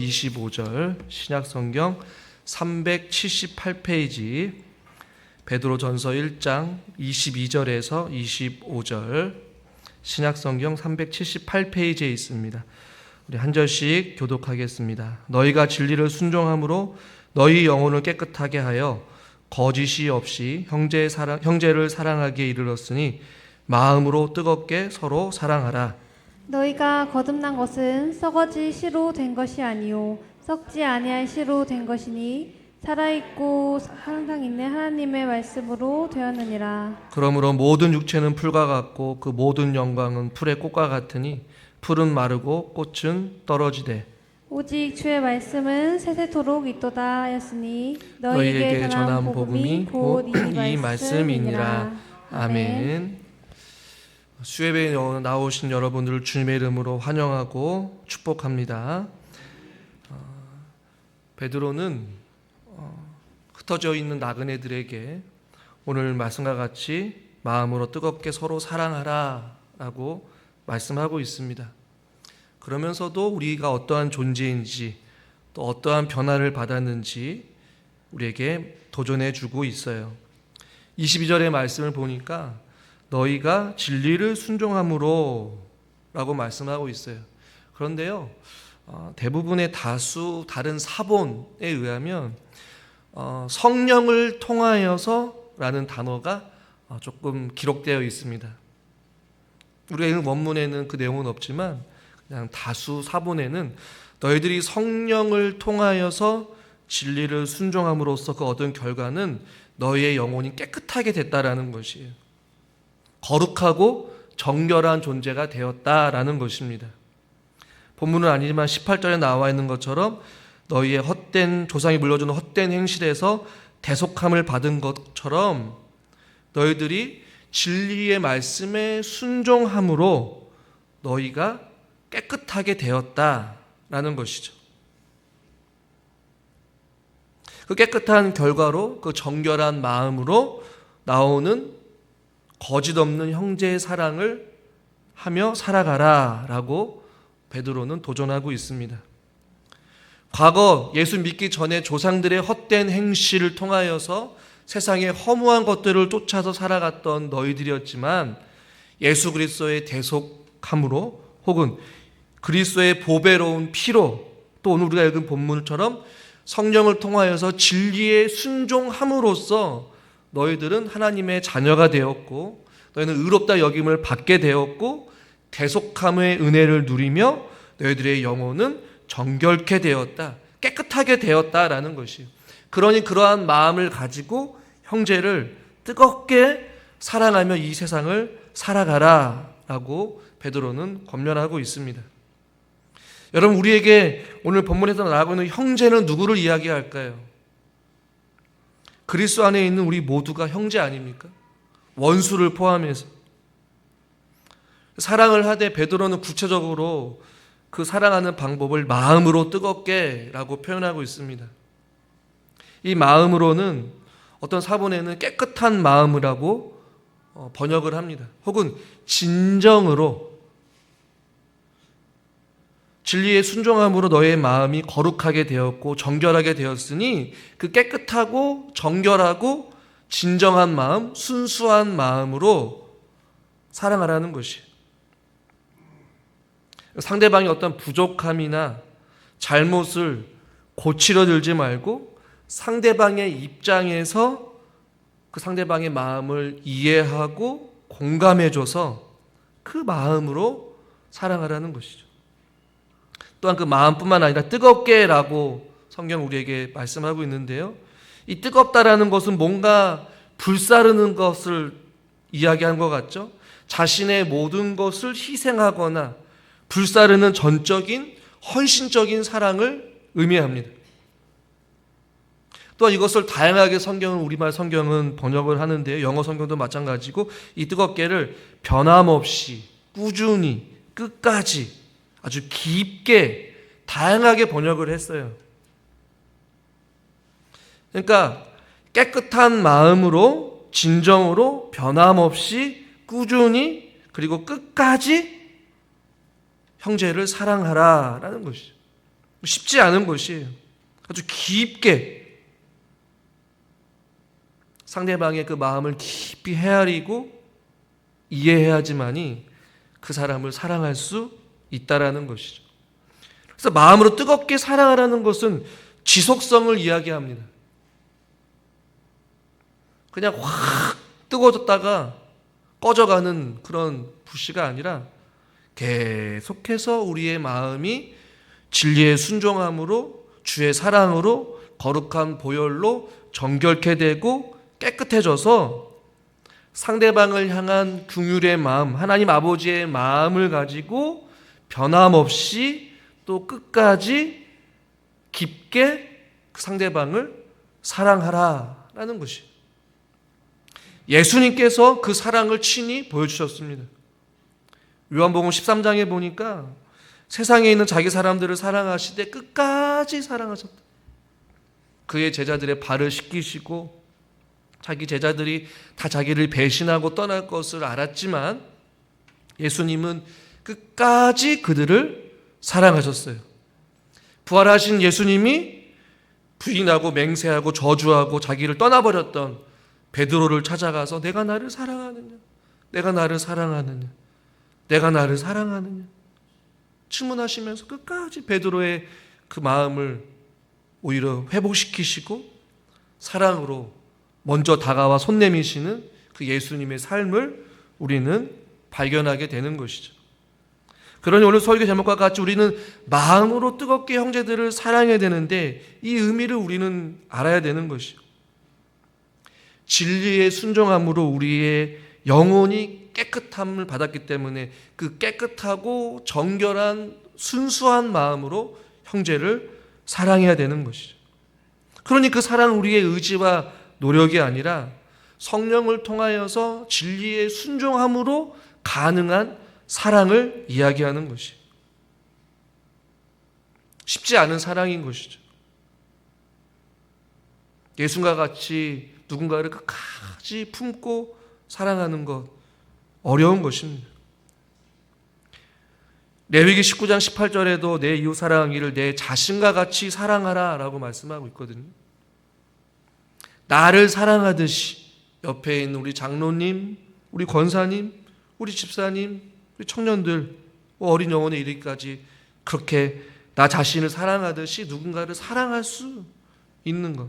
25절 신약성경 378페이지 베드로전서 1장 22절에서 25절 신약성경 378페이지에 있습니다. 우리 한 절씩 교독하겠습니다. 너희가 진리를 순종함으로 너희 영혼을 깨끗하게 하여 거짓이 없이 형제를 사랑하기에 이르렀으니 마음으로 뜨겁게 서로 사랑하라. 너희가 거듭난 것은 썩어질 씨로 된 것이 아니요 썩지 아니할 씨로 된 것이니 살아있고 항상 있는 하나님의 말씀으로 되었느니라. 그러므로 모든 육체는 풀과 같고 그 모든 영광은 풀의 꽃과 같으니 풀은 마르고 꽃은 떨어지되 오직 주의 말씀은 세세토록 있도다 하였으니 너희에게 전한 복음이 곧 이 말씀이니라. 아멘. 수예배에 나오신 여러분들을 주님의 이름으로 환영하고 축복합니다. 베드로는 흩어져 있는 나그네들에게 오늘 말씀과 같이 마음으로 뜨겁게 서로 사랑하라 라고 말씀하고 있습니다. 그러면서도 우리가 어떠한 존재인지 또 어떠한 변화를 받았는지 우리에게 도전해 주고 있어요. 22절의 말씀을 보니까 너희가 진리를 순종함으로 라고 말씀하고 있어요. 그런데요, 대부분의 다수 다른 사본에 의하면 성령을 통하여서 라는 단어가 조금 기록되어 있습니다. 우리의 원문에는 그 내용은 없지만 그냥 다수 사본에는 너희들이 성령을 통하여서 진리를 순종함으로써 그 얻은 결과는 너희의 영혼이 깨끗하게 됐다라는 것이에요. 거룩하고 정결한 존재가 되었다라는 것입니다. 본문은 아니지만 18절에 나와 있는 것처럼 너희의 헛된 조상이 물려주는 헛된 행실에서 대속함을 받은 것처럼 너희들이 진리의 말씀에 순종함으로 너희가 깨끗하게 되었다라는 것이죠. 그 깨끗한 결과로 그 정결한 마음으로 나오는 거짓 없는 형제의 사랑을 하며 살아가라 라고 베드로는 도전하고 있습니다. 과거 예수 믿기 전에 조상들의 헛된 행실을 통하여서 세상의 허무한 것들을 쫓아서 살아갔던 너희들이었지만 예수 그리스도의 대속함으로 혹은 그리스도의 보배로운 피로 또 오늘 우리가 읽은 본문처럼 성령을 통하여서 진리에 순종함으로써 너희들은 하나님의 자녀가 되었고 너희는 의롭다 여김을 받게 되었고 대속함의 은혜를 누리며 너희들의 영혼은 정결케 되었다, 깨끗하게 되었다라는 것이에요. 그러니 그러한 마음을 가지고 형제를 뜨겁게 사랑하며 이 세상을 살아가라라고 베드로는 권면하고 있습니다. 여러분, 우리에게 오늘 본문에서 나오고 있는 형제는 누구를 이야기할까요? 그리스도 안에 있는 우리 모두가 형제 아닙니까? 원수를 포함해서. 사랑을 하되 베드로는 구체적으로 그 사랑하는 방법을 마음으로 뜨겁게 라고 표현하고 있습니다. 이 마음으로는 어떤 사본에는 깨끗한 마음이라고 번역을 합니다. 혹은 진정으로 진리에 순종함으로 너의 마음이 거룩하게 되었고 정결하게 되었으니 그 깨끗하고 정결하고 진정한 마음, 순수한 마음으로 사랑하라는 것이에요. 상대방이 어떤 부족함이나 잘못을 고치려 들지 말고 상대방의 입장에서 그 상대방의 마음을 이해하고 공감해줘서 그 마음으로 사랑하라는 것이죠. 또한 그 마음뿐만 아니라 뜨겁게라고 성경 우리에게 말씀하고 있는데요. 이 뜨겁다라는 것은 뭔가 불사르는 것을 이야기한 것 같죠? 자신의 모든 것을 희생하거나 불사르는 전적인 헌신적인 사랑을 의미합니다. 또한 이것을 다양하게 우리말 성경은 번역을 하는데요. 영어 성경도 마찬가지고 이 뜨겁게를 변함없이 꾸준히 끝까지 아주 깊게 다양하게 번역을 했어요. 그러니까 깨끗한 마음으로 진정으로 변함없이 꾸준히 그리고 끝까지 형제를 사랑하라라는 것이죠. 쉽지 않은 것이에요. 아주 깊게 상대방의 그 마음을 깊이 헤아리고 이해해야지만이 그 사람을 사랑할 수 있다라는 것이죠. 그래서 마음으로 뜨겁게 사랑하라는 것은 지속성을 이야기합니다. 그냥 확 뜨거워졌다가 꺼져가는 그런 불씨가 아니라 계속해서 우리의 마음이 진리의 순종함으로 주의 사랑으로 거룩한 보혈로 정결케 되고 깨끗해져서 상대방을 향한 긍휼의 마음, 하나님 아버지의 마음을 가지고 변함없이 또 끝까지 깊게 그 상대방을 사랑하라라는 것이. 예수님께서 그 사랑을 친히 보여주셨습니다. 요한복음 13장에 보니까 세상에 있는 자기 사람들을 사랑하시되 끝까지 사랑하셨다. 그의 제자들의 발을 씻기시고 자기 제자들이 다 자기를 배신하고 떠날 것을 알았지만 예수님은 끝까지 그들을 사랑하셨어요. 부활하신 예수님이 부인하고 맹세하고 저주하고 자기를 떠나버렸던 베드로를 찾아가서 내가 나를 사랑하느냐? 내가 나를 사랑하느냐? 내가 나를 사랑하느냐? 질문하시면서 끝까지 베드로의 그 마음을 오히려 회복시키시고 사랑으로 먼저 다가와 손 내미시는 그 예수님의 삶을 우리는 발견하게 되는 것이죠. 그러니 오늘 설교 제목과 같이 우리는 마음으로 뜨겁게 형제들을 사랑해야 되는데 이 의미를 우리는 알아야 되는 것이죠. 진리의 순종함으로 우리의 영혼이 깨끗함을 받았기 때문에 그 깨끗하고 정결한 순수한 마음으로 형제를 사랑해야 되는 것이죠. 그러니 그 사랑은 우리의 의지와 노력이 아니라 성령을 통하여서 진리의 순종함으로 가능한 사랑을 이야기하는 것이 쉽지 않은 사랑인 것이죠. 예수님과 같이 누군가를 끝까지 품고 사랑하는 것 어려운 것입니다. 레위기 19장 18절에도 내 이웃 사랑하기를 내 자신과 같이 사랑하라 라고 말씀하고 있거든요. 나를 사랑하듯이 옆에 있는 우리 장로님, 우리 권사님, 우리 집사님, 우리 청년들, 어린 영혼에 이르기까지 그렇게 나 자신을 사랑하듯이 누군가를 사랑할 수 있는 것.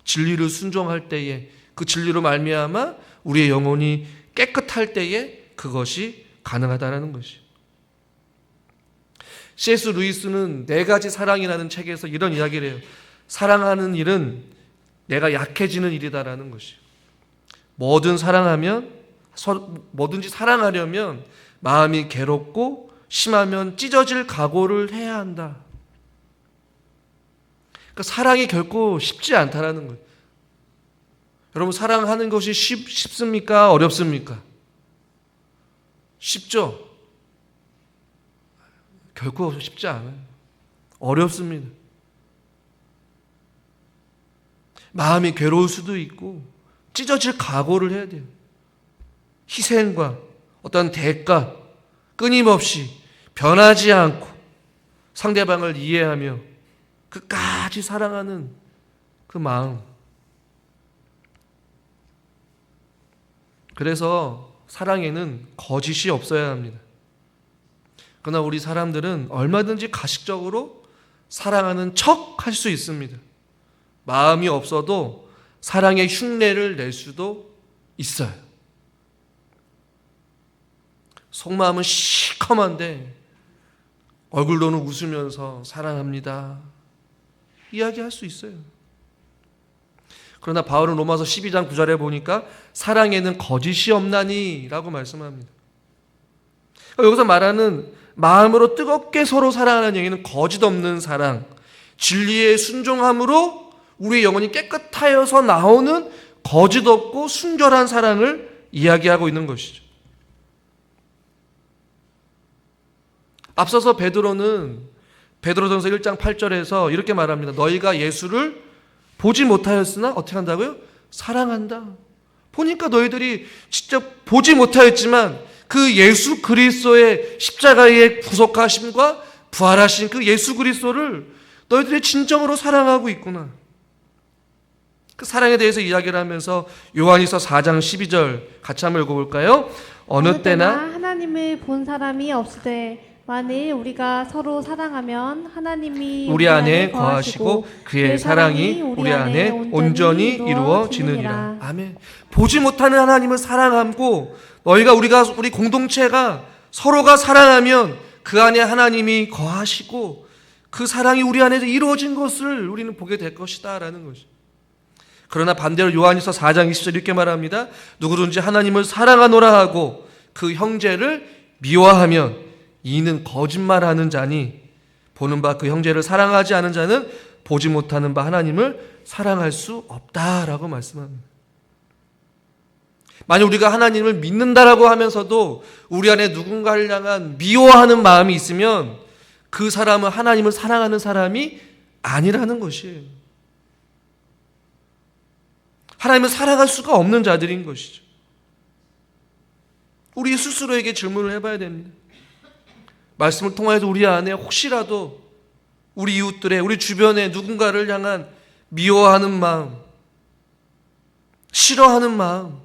진리를 순종할 때에 그 진리로 말미암아 우리의 영혼이 깨끗할 때에 그것이 가능하다는 것이. C.S. 루이스는 네 가지 사랑이라는 책에서 이런 이야기를 해요. 사랑하는 일은 내가 약해지는 일이다라는 것이. 뭐든지 사랑하려면 마음이 괴롭고 심하면 찢어질 각오를 해야 한다. 그러니까 사랑이 결코 쉽지 않다라는 거예요. 여러분 사랑하는 것이 쉽습니까? 어렵습니까? 쉽죠? 결코 쉽지 않아요. 어렵습니다. 마음이 괴로울 수도 있고 찢어질 각오를 해야 돼요. 희생과 어떤 대가 끊임없이 변하지 않고 상대방을 이해하며 끝까지 사랑하는 그 마음. 그래서 사랑에는 거짓이 없어야 합니다. 그러나 우리 사람들은 얼마든지 가식적으로 사랑하는 척 할 수 있습니다. 마음이 없어도 사랑의 흉내를 낼 수도 있어요. 속마음은 시커먼데 얼굴로는 웃으면서 사랑합니다 이야기할 수 있어요. 그러나 바울은 로마서 12장 9절에 보니까 사랑에는 거짓이 없나니 라고 말씀합니다. 여기서 말하는 마음으로 뜨겁게 서로 사랑하는 얘기는 거짓 없는 사랑, 진리의 순종함으로 우리 영혼이 깨끗하여서 나오는 거짓 없고 순결한 사랑을 이야기하고 있는 것이죠. 앞서서 베드로는 베드로전서 1장 8절에서 이렇게 말합니다. 너희가 예수를 보지 못하였으나 어떻게 한다고요? 사랑한다. 보니까 너희들이 직접 보지 못하였지만 그 예수 그리스도의 십자가의 구속하심과 부활하신 그 예수 그리스도를 너희들이 진정으로 사랑하고 있구나. 그 사랑에 대해서 이야기를 하면서 요한일서 4장 12절 같이 한번 읽어볼까요? 어느 때나 하나님을 본 사람이 없으되 만일 우리가 서로 사랑하면 하나님이 우리 안에 거하시고 그의 사랑이 우리 안에 온전히 이루어지느니라. 아멘. 보지 못하는 하나님을 사랑하고 우리 공동체가 서로가 사랑하면 그 안에 하나님이 거하시고 그 사랑이 우리 안에서 이루어진 것을 우리는 보게 될 것이다 라는 것이. 그러나 반대로 요한일서 4장 20절 이렇게 말합니다. 누구든지 하나님을 사랑하노라 하고 그 형제를 미워하면 이는 거짓말하는 자니 보는 바 그 형제를 사랑하지 않은 자는 보지 못하는 바 하나님을 사랑할 수 없다라고 말씀합니다. 만약 우리가 하나님을 믿는다라고 하면서도 우리 안에 누군가를 향한 미워하는 마음이 있으면 그 사람은 하나님을 사랑하는 사람이 아니라는 것이에요. 하나님을 사랑할 수가 없는 자들인 것이죠. 우리 스스로에게 질문을 해봐야 됩니다. 말씀을 통해서 우리 안에 혹시라도 우리 이웃들의 우리 주변에 누군가를 향한 미워하는 마음, 싫어하는 마음,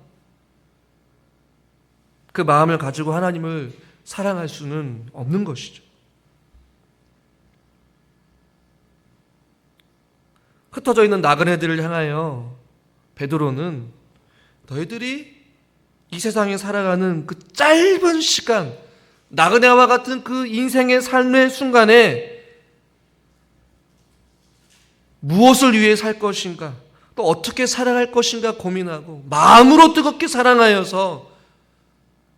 그 마음을 가지고 하나님을 사랑할 수는 없는 것이죠. 흩어져 있는 나그네들을 향하여 베드로는 너희들이 이 세상에 살아가는 그 짧은 시간, 나그네와 같은 그 인생의 삶의 순간에 무엇을 위해 살 것인가, 또 어떻게 살아갈 것인가 고민하고 마음으로 뜨겁게 사랑하여서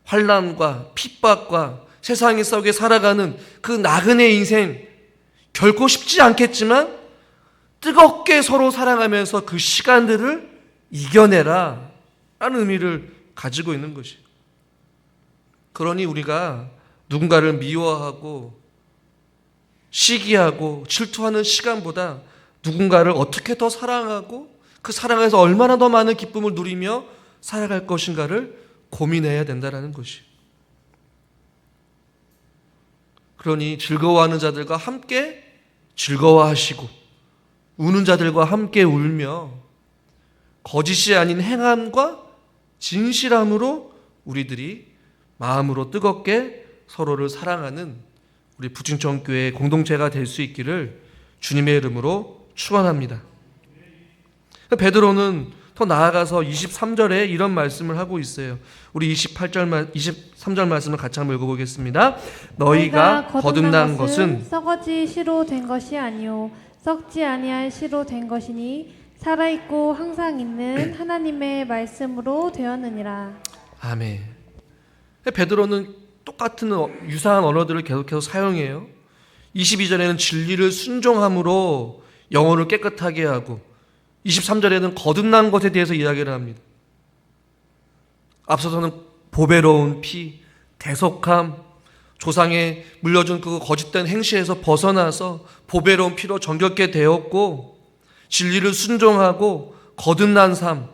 환난과 핍박과 세상의 속에 살아가는 그 나그네 인생 결코 쉽지 않겠지만 뜨겁게 서로 사랑하면서 그 시간들을 이겨내라 라는 의미를 가지고 있는 것이에요. 그러니 우리가 누군가를 미워하고 시기하고 질투하는 시간보다 누군가를 어떻게 더 사랑하고 그 사랑에서 얼마나 더 많은 기쁨을 누리며 살아갈 것인가를 고민해야 된다는 것이에요. 그러니 즐거워하는 자들과 함께 즐거워하시고 우는 자들과 함께 울며 거짓이 아닌 행함과 진실함으로 우리들이 마음으로 뜨겁게 서로를 사랑하는 우리 부친천교회의 공동체가 될 수 있기를 주님의 이름으로 축원합니다. 베드로는 더 나아가서 23절에 이런 말씀을 하고 있어요. 우리 23절 말씀을 같이 한번 읽어보겠습니다. 너희가 거듭난 것은 썩어지 씨로 된 것이 아니요 썩지 아니할 씨로 된 것이니 살아있고 항상 있는 하나님의 말씀으로 되었느니라. 아멘. 베드로는 똑같은 유사한 언어들을 계속해서 사용해요. 22절에는 진리를 순종함으로 영혼을 깨끗하게 하고 23절에는 거듭난 것에 대해서 이야기를 합니다. 앞서서는 보배로운 피, 대속함, 조상에 물려준 그 거짓된 행실에서 벗어나서 보배로운 피로 정결케 되었고 진리를 순종하고 거듭난 삶,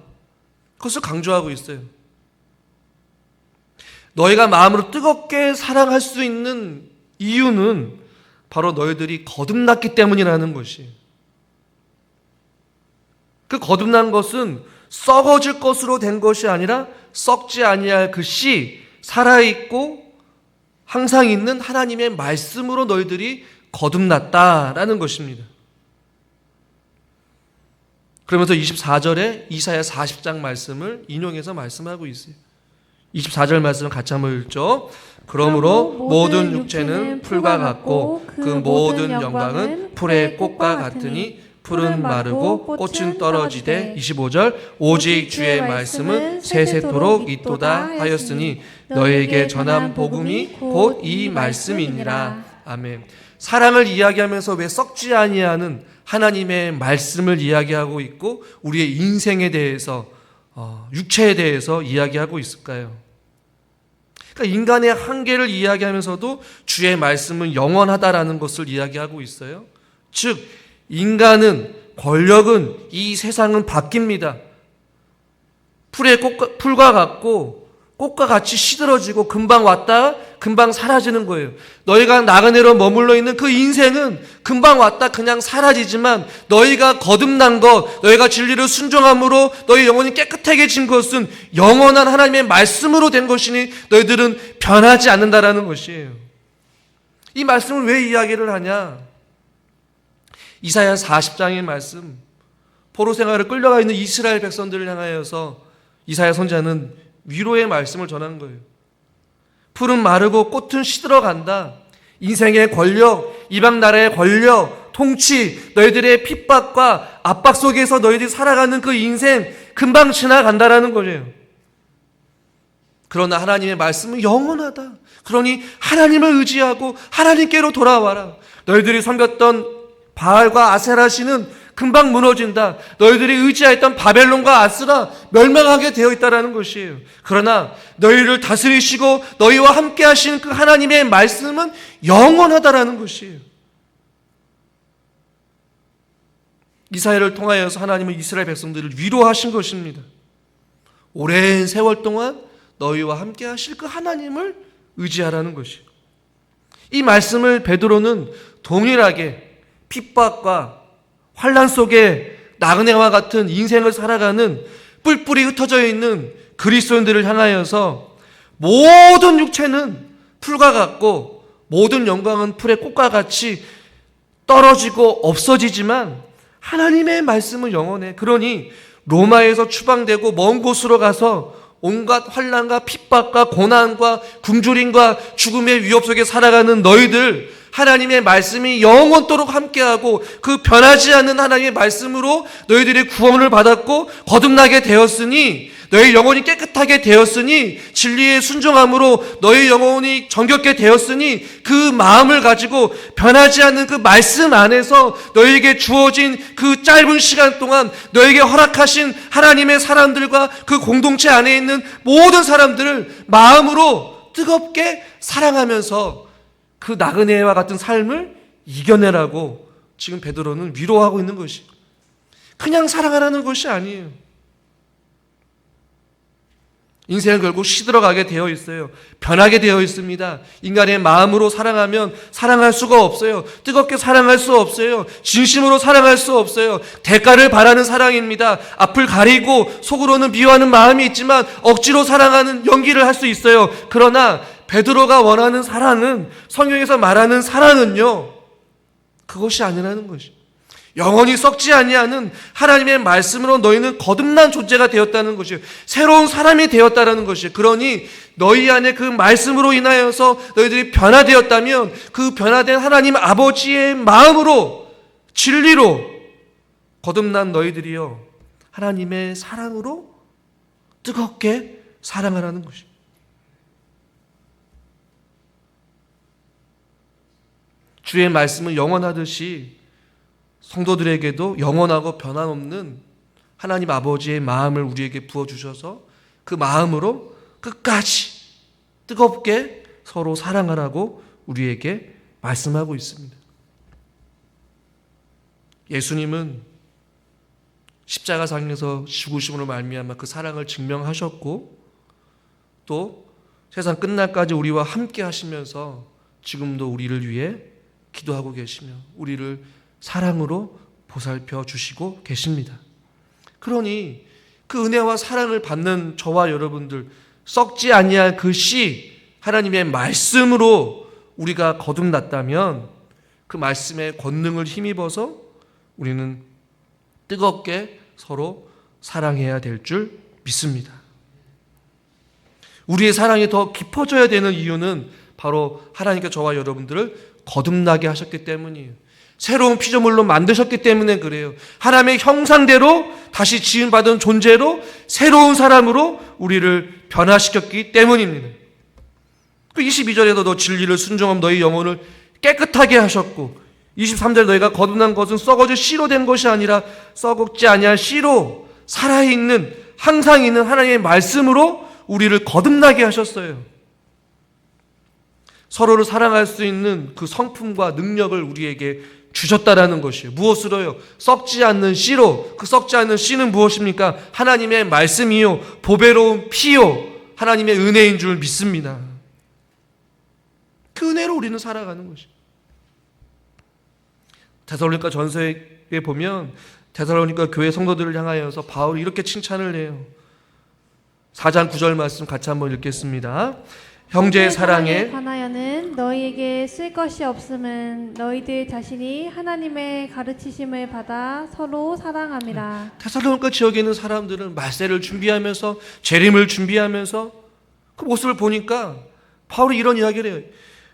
그것을 강조하고 있어요. 너희가 마음으로 뜨겁게 사랑할 수 있는 이유는 바로 너희들이 거듭났기 때문이라는 것이. 그 거듭난 것은 썩어질 것으로 된 것이 아니라 썩지 아니할 그 씨, 살아있고 항상 있는 하나님의 말씀으로 너희들이 거듭났다라는 것입니다. 그러면서 24절에 이사야 40장 말씀을 인용해서 말씀하고 있어요. 24절 말씀을 같이 한번 읽죠. 그러므로 모든 육체는 풀과 같고 그 모든 영광은 풀의 꽃과 같으니 풀은 마르고 꽃은 떨어지되 25절 오직 주의 말씀은 세세토록 있도다 하였으니 너에게 전한 복음이 곧 이 말씀이니라. 아멘. 사랑을 이야기하면서 왜 썩지 아니하는 하나님의 말씀을 이야기하고 있고 우리의 인생에 대해서 육체에 대해서 이야기하고 있을까요? 그러니까 인간의 한계를 이야기하면서도 주의 말씀은 영원하다라는 것을 이야기하고 있어요. 즉 인간은, 권력은, 이 세상은 바뀝니다. 풀과 같고 꽃과 같이 시들어지고 금방 왔다가 금방 사라지는 거예요. 너희가 나그네로 머물러 있는 그 인생은 금방 왔다 그냥 사라지지만 너희가 거듭난 것, 너희가 진리를 순종함으로 너희 영혼이 깨끗해진 것은 영원한 하나님의 말씀으로 된 것이니 너희들은 변하지 않는다라는 것이에요. 이 말씀을 왜 이야기를 하냐? 이사야 40장의 말씀, 포로 생활을 끌려가 있는 이스라엘 백성들을 향하여서 이사야 선지자는 위로의 말씀을 전한 거예요. 풀은 마르고 꽃은 시들어간다. 인생의 권력, 이방 나라의 권력, 통치, 너희들의 핍박과 압박 속에서 너희들이 살아가는 그 인생 금방 지나간다라는 거예요. 그러나 하나님의 말씀은 영원하다. 그러니 하나님을 의지하고 하나님께로 돌아와라. 너희들이 섬겼던 바알과 아세라 신은 금방 무너진다. 너희들이 의지했던 바벨론과 아스라 멸망하게 되어 있다라는 것이에요. 그러나 너희를 다스리시고 너희와 함께 하시는 그 하나님의 말씀은 영원하다라는 것이에요. 이사야를 통하여서 하나님은 이스라엘 백성들을 위로하신 것입니다. 오랜 세월 동안 너희와 함께 하실 그 하나님을 의지하라는 것이에요. 이 말씀을 베드로는 동일하게 핍박과 환난 속에 나그네와 같은 인생을 살아가는 뿔뿔이 흩어져 있는 그리스도인들을 향하여서 모든 육체는 풀과 같고 모든 영광은 풀의 꽃과 같이 떨어지고 없어지지만 하나님의 말씀은 영원해. 그러니 로마에서 추방되고 먼 곳으로 가서 온갖 환난과 핍박과 고난과 굶주림과 죽음의 위협 속에 살아가는 너희들, 하나님의 말씀이 영원토록 함께하고 그 변하지 않는 하나님의 말씀으로 너희들이 구원을 받았고 거듭나게 되었으니, 너희 영혼이 깨끗하게 되었으니, 진리에 순종함으로 너희 영혼이 정결케 되었으니, 그 마음을 가지고 변하지 않는 그 말씀 안에서 너희에게 주어진 그 짧은 시간 동안 너희에게 허락하신 하나님의 사람들과 그 공동체 안에 있는 모든 사람들을 마음으로 뜨겁게 사랑하면서 그 나그네와 같은 삶을 이겨내라고 지금 베드로는 위로하고 있는 것이, 그냥 사랑하라는 것이 아니에요. 인생은 결국 시들어가게 되어 있어요. 변하게 되어 있습니다. 인간의 마음으로 사랑하면 사랑할 수가 없어요. 뜨겁게 사랑할 수 없어요. 진심으로 사랑할 수 없어요. 대가를 바라는 사랑입니다. 앞을 가리고 속으로는 미워하는 마음이 있지만 억지로 사랑하는 연기를 할 수 있어요. 그러나 베드로가 원하는 사랑은, 성경에서 말하는 사랑은요, 그것이 아니라는 것이, 영원히 썩지 아니하는 하나님의 말씀으로 너희는 거듭난 존재가 되었다는 것이에요. 새로운 사람이 되었다는 것이에요. 그러니 너희 안에 그 말씀으로 인하여서 너희들이 변화되었다면 그 변화된 하나님 아버지의 마음으로, 진리로 거듭난 너희들이요, 하나님의 사랑으로 뜨겁게 사랑하라는 것이에요. 주의 말씀은 영원하듯이 성도들에게도 영원하고 변함없는 하나님 아버지의 마음을 우리에게 부어주셔서 그 마음으로 끝까지 뜨겁게 서로 사랑하라고 우리에게 말씀하고 있습니다. 예수님은 십자가상에서 죽으심으로 말미암아 그 사랑을 증명하셨고, 또 세상 끝날까지 우리와 함께 하시면서 지금도 우리를 위해 기도하고 계시며 우리를 사랑으로 보살펴 주시고 계십니다. 그러니 그 은혜와 사랑을 받는 저와 여러분들, 썩지 아니할 그 씨, 하나님의 말씀으로 우리가 거듭났다면 그 말씀의 권능을 힘입어서 우리는 뜨겁게 서로 사랑해야 될 줄 믿습니다. 우리의 사랑이 더 깊어져야 되는 이유는 바로 하나님께 저와 여러분들을 거듭나게 하셨기 때문이에요. 새로운 피조물로 만드셨기 때문에 그래요. 하나님의 형상대로 다시 지음받은 존재로 새로운 사람으로 우리를 변화시켰기 때문입니다. 그 22절에도 너 진리를 순종하면 너희 영혼을 깨끗하게 하셨고, 23절 너희가 거듭난 것은 썩어질 씨로 된 것이 아니라 썩지 아니할 씨로 살아있는, 항상 있는 하나님의 말씀으로 우리를 거듭나게 하셨어요. 서로를 사랑할 수 있는 그 성품과 능력을 우리에게 주셨다라는 것이에요. 무엇으로요? 썩지 않는 씨로. 그 썩지 않는 씨는 무엇입니까? 하나님의 말씀이요, 보배로운 피요, 하나님의 은혜인 줄 믿습니다. 그 은혜로 우리는 살아가는 것이. 데살로니가 전서에 보면 데살로니가 교회 성도들을 향하여서 바울이 이렇게 칭찬을 해요. 4장 9절 말씀 같이 한번 읽겠습니다. 형제의 사랑에 관하여는 너희에게 쓸 것이 없음은 너희들 자신이 하나님의 가르치심을 받아 서로 사랑함이라. 데살로니가 지역에 있는 사람들은 말세를 준비하면서 재림을 준비하면서 그 모습을 보니까 바울이 이런 이야기를 해요.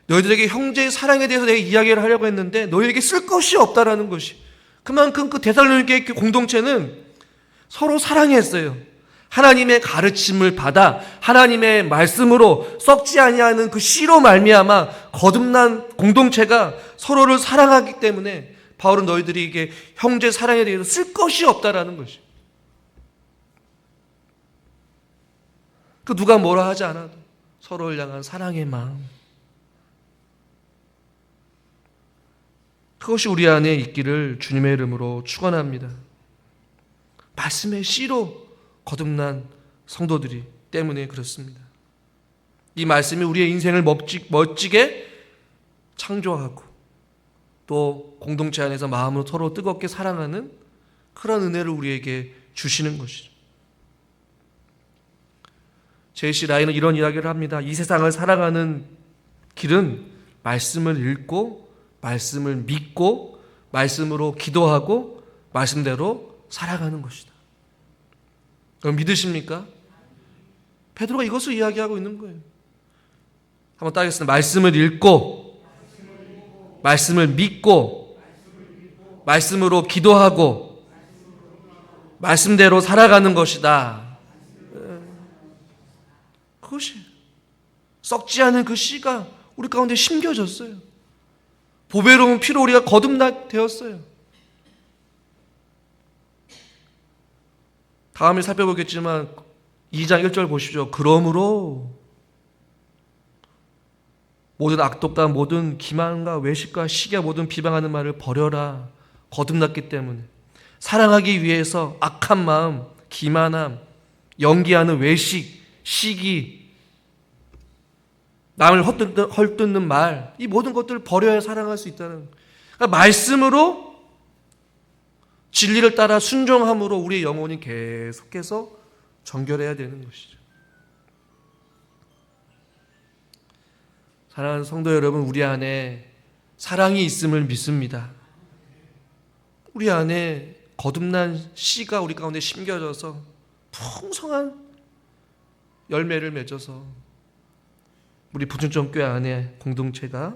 너희들에게 형제의 사랑에 대해서 내가 이야기를 하려고 했는데 너희에게 쓸 것이 없다라는 것이. 그만큼 그 데살로니가의 공동체는 서로 사랑했어요. 하나님의 가르침을 받아 하나님의 말씀으로 썩지 아니하는 그 씨로 말미암아 거듭난 공동체가 서로를 사랑하기 때문에 바울은 너희들에게 형제 사랑에 대해서 쓸 것이 없다라는 것이. 그 누가 뭐라 하지 않아도 서로를 향한 사랑의 마음, 그것이 우리 안에 있기를 주님의 이름으로 축원합니다. 말씀의 씨로 거듭난 성도들이 때문에 그렇습니다. 이 말씀이 우리의 인생을 멋지게 창조하고 또 공동체 안에서 마음으로 서로 뜨겁게 사랑하는 그런 은혜를 우리에게 주시는 것이죠. 제시 라인은 이런 이야기를 합니다. 이 세상을 살아가는 길은 말씀을 읽고 말씀을 믿고 말씀으로 기도하고 말씀대로 살아가는 것이다. 그럼 믿으십니까? 베드로가 이것을 이야기하고 있는 거예요. 한번 따겠습니다. 말씀을 읽고 말씀을 믿고 말씀으로 기도하고 말씀대로 살아가는 것이다. 그것이 썩지 않은 그 씨가 우리 가운데 심겨졌어요. 보배로운 피로 우리가 거듭되었어요. 다음에 살펴보겠지만 2장 1절 보십시오. 그러므로 모든 악독과 모든 기만과 외식과 시기와 모든 비방하는 말을 버려라. 거듭났기 때문에. 사랑하기 위해서 악한 마음, 기만함, 연기하는 외식, 시기, 남을 헐뜯는 말, 이 모든 것들을 버려야 사랑할 수 있다는 거예요. 그러니까 말씀으로 진리를 따라 순종함으로 우리의 영혼이 계속해서 정결해야 되는 것이죠. 사랑하는 성도 여러분, 우리 안에 사랑이 있음을 믿습니다. 우리 안에 거듭난 씨가 우리 가운데 심겨져서 풍성한 열매를 맺어서 우리 부천점교회 안에 공동체가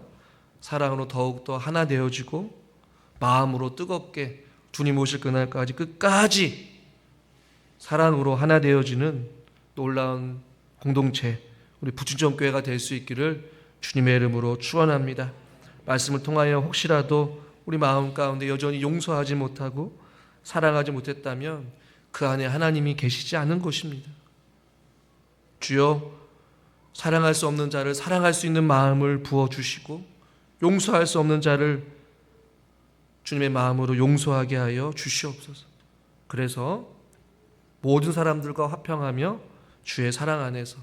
사랑으로 더욱더 하나 되어지고 마음으로 뜨겁게 주님 오실 그날까지 끝까지 사랑으로 하나 되어지는 놀라운 공동체, 우리 부천점교회가 될 수 있기를 주님의 이름으로 축원합니다. 말씀을 통하여 혹시라도 우리 마음 가운데 여전히 용서하지 못하고 사랑하지 못했다면 그 안에 하나님이 계시지 않은 것입니다. 주여, 사랑할 수 없는 자를 사랑할 수 있는 마음을 부어주시고 용서할 수 없는 자를 주님의 마음으로 용서하게 하여 주시옵소서. 그래서 모든 사람들과 화평하며 주의 사랑 안에서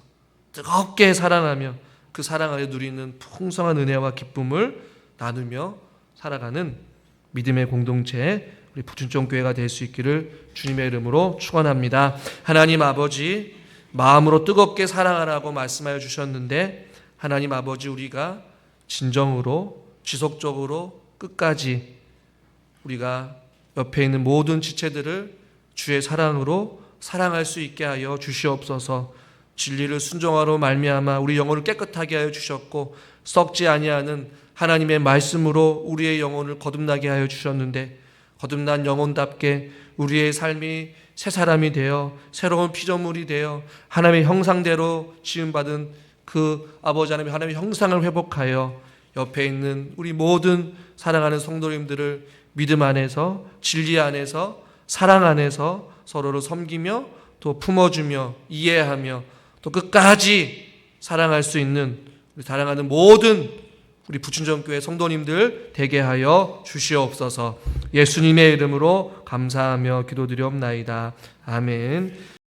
뜨겁게 사랑하며 그 사랑 안에 누리는 풍성한 은혜와 기쁨을 나누며 살아가는 믿음의 공동체, 우리 부춘종교회가 될 수 있기를 주님의 이름으로 축원합니다. 하나님 아버지, 마음으로 뜨겁게 사랑하라고 말씀하여 주셨는데 하나님 아버지, 우리가 진정으로 지속적으로 끝까지 우리가 옆에 있는 모든 지체들을 주의 사랑으로 사랑할 수 있게 하여 주시옵소서. 진리를 순종하러 말미암아 우리 영혼을 깨끗하게 하여 주셨고 썩지 아니하는 하나님의 말씀으로 우리의 영혼을 거듭나게 하여 주셨는데 거듭난 영혼답게 우리의 삶이 새 사람이 되어 새로운 피조물이 되어 하나님의 형상대로 지음받은 그 아버지 하나님의 형상을 회복하여 옆에 있는 우리 모든 사랑하는 성도님들을 믿음 안에서 진리 안에서 사랑 안에서 서로를 섬기며 또 품어주며 이해하며 또 끝까지 사랑할 수 있는 우리 사랑하는 모든 우리 부춘정교회 성도님들 되게 하여 주시옵소서. 예수님의 이름으로 감사하며 기도드리옵나이다. 아멘.